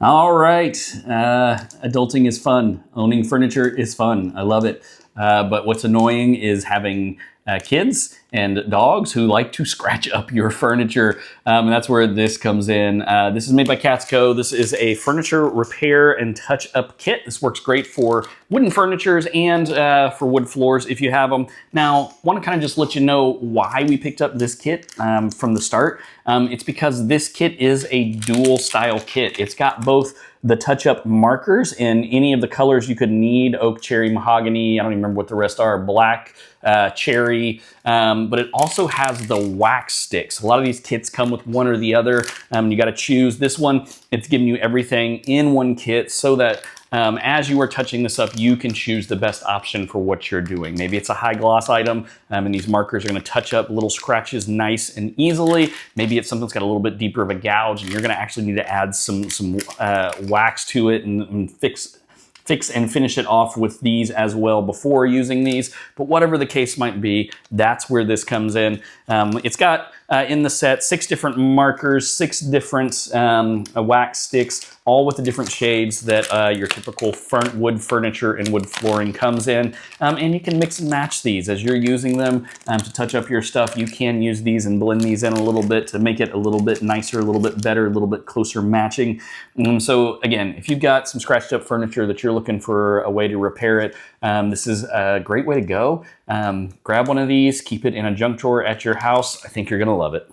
All right, adulting is fun. Owning furniture is fun. I love it. But what's annoying is having kids and dogs who like to scratch up your furniture. And that's where this comes in. This is made by Katzco. This is a furniture repair and touch-up kit. This works great for wooden furnitures and for wood floors if you have them. Now, want to kind of just let you know why we picked up this kit from the start. It's because this kit is a dual style kit. It's got both the touch-up markers in any of the colors you could need: oak, cherry, mahogany, I don't even remember what the rest are, black, cherry, but it also has the wax sticks. A lot of these kits come with one or the other. You got to choose. This one, it's giving you everything in one kit so that as you are touching this up, you can choose the best option for what you're doing. Maybe it's a high gloss item, and these markers are going to touch up little scratches nice and easily. Maybe it's something that's got a little bit deeper of a gouge, and you're going to actually need to add some wax to it and fix and finish it off with these as well before using these. But whatever the case might be, that's where this comes in. It's got in the set 6 different markers, 6 different wax sticks, all with the different shades that your typical wood furniture and wood flooring comes in. And you can mix and match these as you're using them to touch up your stuff. You can use these and blend these in a little bit to make it a little bit nicer, a little bit better, a little bit closer matching. So again, if you've got some scratched up furniture that you're looking for a way to repair it, this is a great way to go. Grab one of these, keep it in a junk drawer at your house. I think you're gonna love it.